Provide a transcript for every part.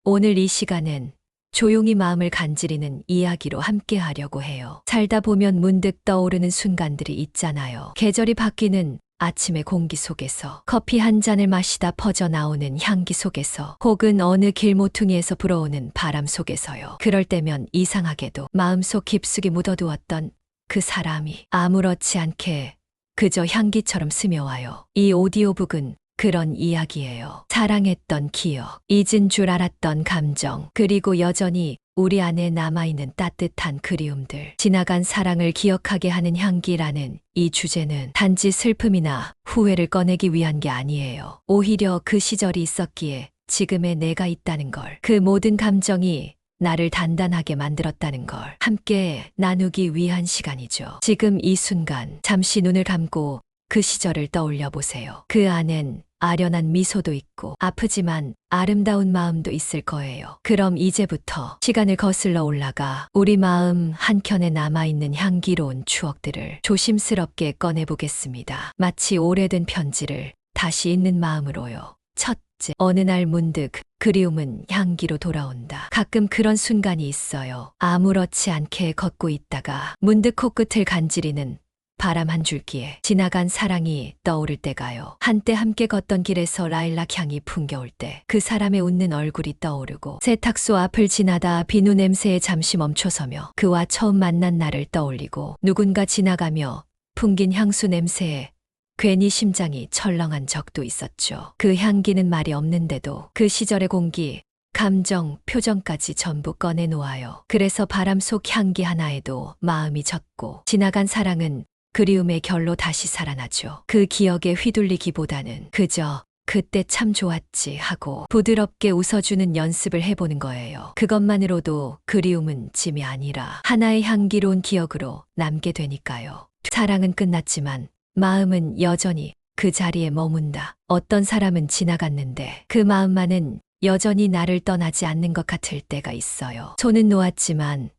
오늘 이 시간은 조용히 마음을 간지리는 이야기로 함께 하려고 해요. 살다 보면 문득 떠오르는 순간들이 있잖아요. 계절이 바뀌는 아침의 공기 속에서, 커피 한 잔을 마시다 퍼져 나오는 향기 속에서, 혹은 어느 길 모퉁이에서 불어오는 바람 속에서요. 그럴 때면 이상하게도 마음속 깊숙이 묻어두었던 그 사람이 아무렇지 않게 그저 향기처럼 스며와요. 이 오디오북은 그런 이야기예요. 사랑했던 기억, 잊은 줄 알았던 감정, 그리고 여전히 우리 안에 남아있는 따뜻한 그리움들, 지나간 사랑을 기억하게 하는 향기라는 이 주제는 단지 슬픔이나 후회를 꺼내기 위한 게 아니에요. 오히려 그 시절이 있었기에 지금의 내가 있다는 걸, 그 모든 감정이 나를 단단하게 만들었다는 걸 함께 나누기 위한 시간이죠. 지금 이 순간 잠시 눈을 감고 그 시절을 떠올려 보세요. 그 안엔 아련한 미소도 있고 아프지만 아름다운 마음도 있을 거예요. 그럼 이제부터 시간을 거슬러 올라가 우리 마음 한켠에 남아있는 향기로운 추억들을 조심스럽게 꺼내보겠습니다. 마치 오래된 편지를 다시 읽는 마음으로요. 첫째, 어느 날 문득 그리움은 향기로 돌아온다. 가끔 그런 순간이 있어요. 아무렇지 않게 걷고 있다가 문득 코끝을 간지리는 바람 한 줄기에 지나간 사랑이 떠오를 때가요. 한때 함께 걷던 길에서 라일락 향이 풍겨올 때 그 사람의 웃는 얼굴이 떠오르고, 세탁소 앞을 지나다 비누 냄새에 잠시 멈춰서며 그와 처음 만난 날을 떠올리고, 누군가 지나가며 풍긴 향수 냄새에 괜히 심장이 철렁한 적도 있었죠. 그 향기는 말이 없는데도 그 시절의 공기, 감정, 표정까지 전부 꺼내놓아요. 그래서 바람 속 향기 하나에도 마음이 젖고, 지나간 사랑은 그리움의 결로 다시 살아나죠. 그 기억에 휘둘리기보다는 그저 그때 참 좋았지 하고 부드럽게 웃어주는 연습을 해보는 거예요. 그것만으로도 그리움은 짐이 아니라 하나의 향기로운 기억으로 남게 되니까요. 사랑은 끝났지만 마음은 여전히 그 자리에 머문다. 어떤 사람은 지나갔는데 그 마음만은 여전히 나를 떠나지 않는 것 같을 때가 있어요. 손은 놓았지만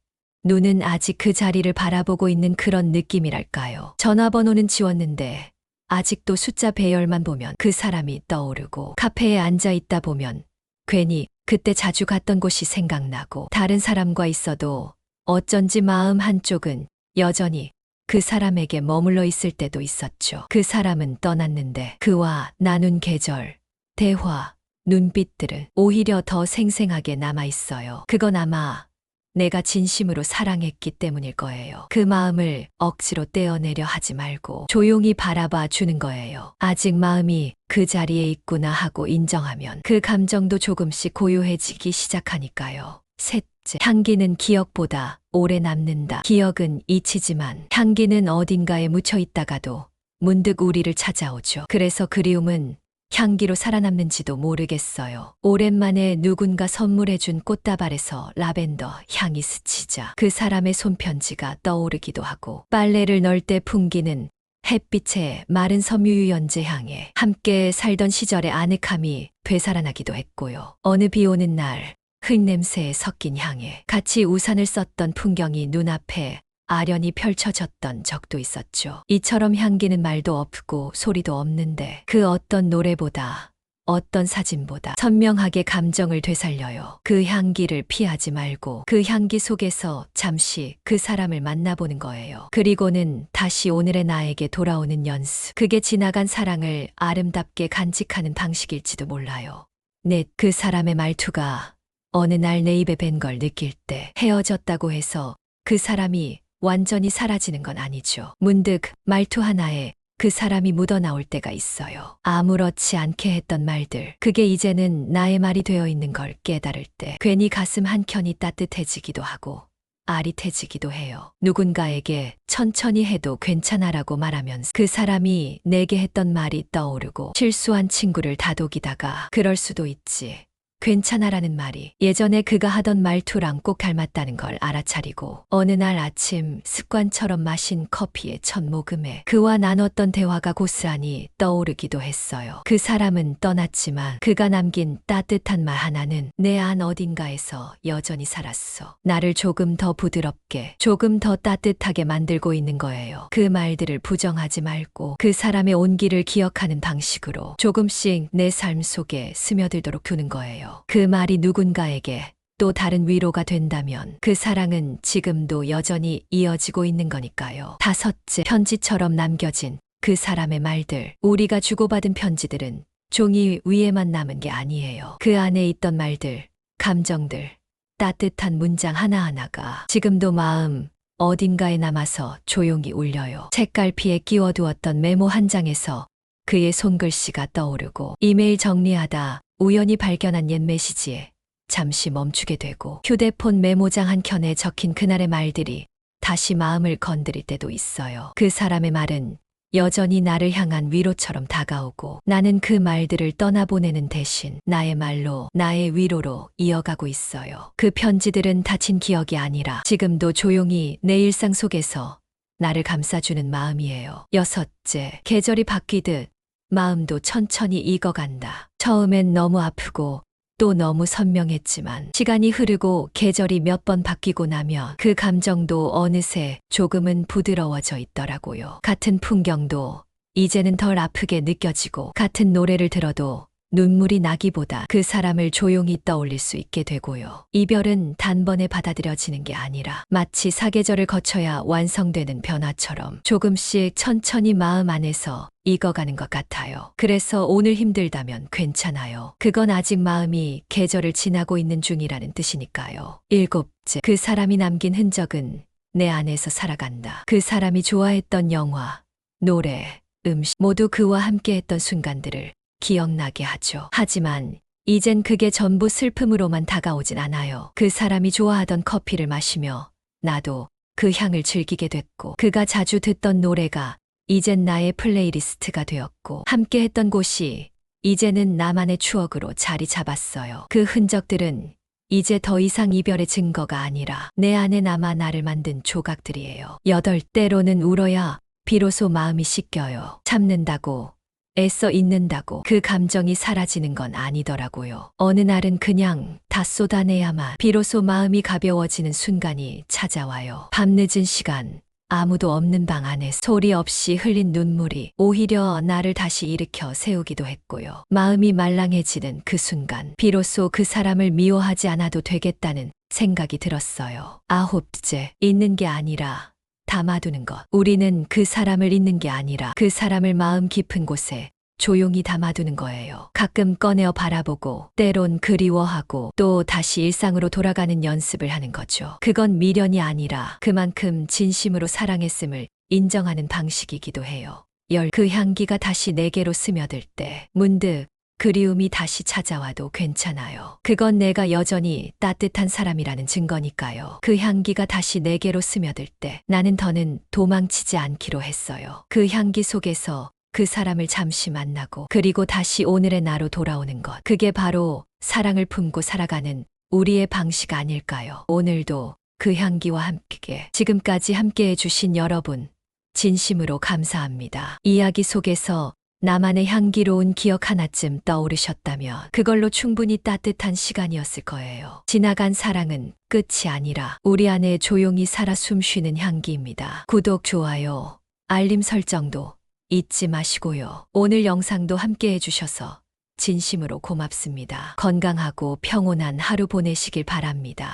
눈은 아직 그 자리를 바라보고 있는 그런 느낌이랄까요. 전화번호는 지웠는데 아직도 숫자 배열만 보면 그 사람이 떠오르고, 카페에 앉아 있다 보면 괜히 그때 자주 갔던 곳이 생각나고, 다른 사람과 있어도 어쩐지 마음 한쪽은 여전히 그 사람에게 머물러 있을 때도 있었죠. 그 사람은 떠났는데 그와 나눈 계절, 대화, 눈빛들은 오히려 더 생생하게 남아 있어요. 그건 아마 내가 진심으로 사랑했기 때문일 거예요. 그 마음을 억지로 떼어내려 하지 말고 조용히 바라봐 주는 거예요. 아직 마음이 그 자리에 있구나 하고 인정하면 그 감정도 조금씩 고요해지기 시작하니까요. 셋째, 향기는 기억보다 오래 남는다. 기억은 잊히지만 향기는 어딘가에 묻혀 있다가도 문득 우리를 찾아오죠. 그래서 그리움은 향기로 살아남는지도 모르겠어요. 오랜만에 누군가 선물해준 꽃다발에서 라벤더 향이 스치자 그 사람의 손편지가 떠오르기도 하고, 빨래를 널 때 풍기는 햇빛에 마른 섬유유연제 향에 함께 살던 시절의 아늑함이 되살아나기도 했고요. 어느 비 오는 날 흙냄새에 섞인 향에 같이 우산을 썼던 풍경이 눈앞에 아련히 펼쳐졌던 적도 있었죠. 이처럼 향기는 말도 없고 소리도 없는데 그 어떤 노래보다, 어떤 사진보다 선명하게 감정을 되살려요. 그 향기를 피하지 말고 그 향기 속에서 잠시 그 사람을 만나보는 거예요. 그리고는 다시 오늘의 나에게 돌아오는 연습. 그게 지나간 사랑을 아름답게 간직하는 방식일지도 몰라요. 넷, 그 사람의 말투가 어느 날 내 입에 밴 걸 느낄 때 헤어졌다고 해서 그 사람이 완전히 사라지는 건 아니죠. 문득 말투 하나에 그 사람이 묻어나올 때가 있어요. 아무렇지 않게 했던 말들, 그게 이제는 나의 말이 되어 있는 걸 깨달을 때 괜히 가슴 한켠이 따뜻해지기도 하고 아릿해지기도 해요. 누군가에게 천천히 해도 괜찮아라고 말하면서 그 사람이 내게 했던 말이 떠오르고, 실수한 친구를 다독이다가 그럴 수도 있지, 괜찮아라는 말이 예전에 그가 하던 말투랑 꼭 닮았다는 걸 알아차리고, 어느 날 아침 습관처럼 마신 커피의 첫 모금에 그와 나눴던 대화가 고스란히 떠오르기도 했어요. 그 사람은 떠났지만 그가 남긴 따뜻한 말 하나는 내 안 어딘가에서 여전히 살았어. 나를 조금 더 부드럽게, 조금 더 따뜻하게 만들고 있는 거예요. 그 말들을 부정하지 말고 그 사람의 온기를 기억하는 방식으로 조금씩 내 삶 속에 스며들도록 두는 거예요. 있어요. 그 말이 누군가에게 또 다른 위로가 된다면 그 사랑은 지금도 여전히 이어지고 있는 거니까요. 다섯째, 편지처럼 남겨진 그 사람의 말들. 우리가 주고받은 편지들은 종이 위에만 남은 게 아니에요. 그 안에 있던 말들, 감정들, 따뜻한 문장 하나하나가 지금도 마음 어딘가에 남아서 조용히 울려요. 책갈피에 끼워두었던 메모 한 장에서 그의 손글씨가 떠오르고, 이메일 정리하다 우연히 발견한 옛 메시지에 잠시 멈추게 되고, 휴대폰 메모장 한 켠에 적힌 그날의 말들이 다시 마음을 건드릴 때도 있어요. 그 사람의 말은 여전히 나를 향한 위로처럼 다가오고, 나는 그 말들을 떠나보내는 대신 나의 말로, 나의 위로로 이어가고 있어요. 그 편지들은 다친 기억이 아니라 지금도 조용히 내 일상 속에서 나를 감싸주는 마음이에요. 여섯째, 계절이 바뀌듯 마음도 천천히 익어간다. 처음엔 너무 아프고 또 너무 선명했지만 시간이 흐르고 계절이 몇 번 바뀌고 나면 그 감정도 어느새 조금은 부드러워져 있더라고요. 같은 풍경도 이제는 덜 아프게 느껴지고, 같은 노래를 들어도 눈물이 나기보다 그 사람을 조용히 떠올릴 수 있게 되고요. 이별은 단번에 받아들여지는 게 아니라 마치 사계절을 거쳐야 완성되는 변화처럼 조금씩 천천히 마음 안에서 익어가는 것 같아요. 그래서 오늘 힘들다면 괜찮아요. 그건 아직 마음이 계절을 지나고 있는 중이라는 뜻이니까요. 일곱째, 그 사람이 남긴 흔적은 내 안에서 살아간다. 그 사람이 좋아했던 영화, 노래, 음식 모두 그와 함께했던 순간들을 기억나게 하죠. 하지만 이젠 그게 전부 슬픔으로만 다가오진 않아요. 그 사람이 좋아하던 커피를 마시며 나도 그 향을 즐기게 됐고, 그가 자주 듣던 노래가 이젠 나의 플레이리스트가 되었고, 함께했던 곳이 이제는 나만의 추억으로 자리 잡았어요. 그 흔적들은 이제 더 이상 이별의 증거가 아니라 내 안에 남아 나를 만든 조각들이에요. 여덟, 때로는 울어야 비로소 마음이 씻겨요. 참는다고, 애써 잊는다고 그 감정이 사라지는 건 아니더라고요. 어느 날은 그냥 다 쏟아내야만 비로소 마음이 가벼워지는 순간이 찾아와요. 밤늦은 시간, 아무도 없는 방 안에서 소리 없이 흘린 눈물이 오히려 나를 다시 일으켜 세우기도 했고요. 마음이 말랑해지는 그 순간, 비로소 그 사람을 미워하지 않아도 되겠다는 생각이 들었어요. 아홉째, 잊는 게 아니라 담아두는 것. 우리는 그 사람을 잊는 게 아니라 그 사람을 마음 깊은 곳에 조용히 담아두는 거예요. 가끔 꺼내어 바라보고, 때론 그리워하고, 또 다시 일상으로 돌아가는 연습을 하는 거죠. 그건 미련이 아니라 그만큼 진심으로 사랑했음을 인정하는 방식이기도 해요. 그 향기가 다시 내게로 스며들 때 문득 그리움이 다시 찾아와도 괜찮아요. 그건 내가 여전히 따뜻한 사람이라는 증거니까요. 그 향기가 다시 내게로 스며들 때 나는 더는 도망치지 않기로 했어요. 그 향기 속에서 그 사람을 잠시 만나고, 그리고 다시 오늘의 나로 돌아오는 것. 그게 바로 사랑을 품고 살아가는 우리의 방식 아닐까요? 오늘도 그 향기와 함께 지금까지 함께해 주신 여러분, 진심으로 감사합니다. 이야기 속에서 나만의 향기로운 기억 하나쯤 떠오르셨다면 그걸로 충분히 따뜻한 시간이었을 거예요. 지나간 사랑은 끝이 아니라 우리 안에 조용히 살아 숨쉬는 향기입니다. 구독, 좋아요, 알림 설정도 잊지 마시고요. 오늘 영상도 함께 해주셔서 진심으로 고맙습니다. 건강하고 평온한 하루 보내시길 바랍니다.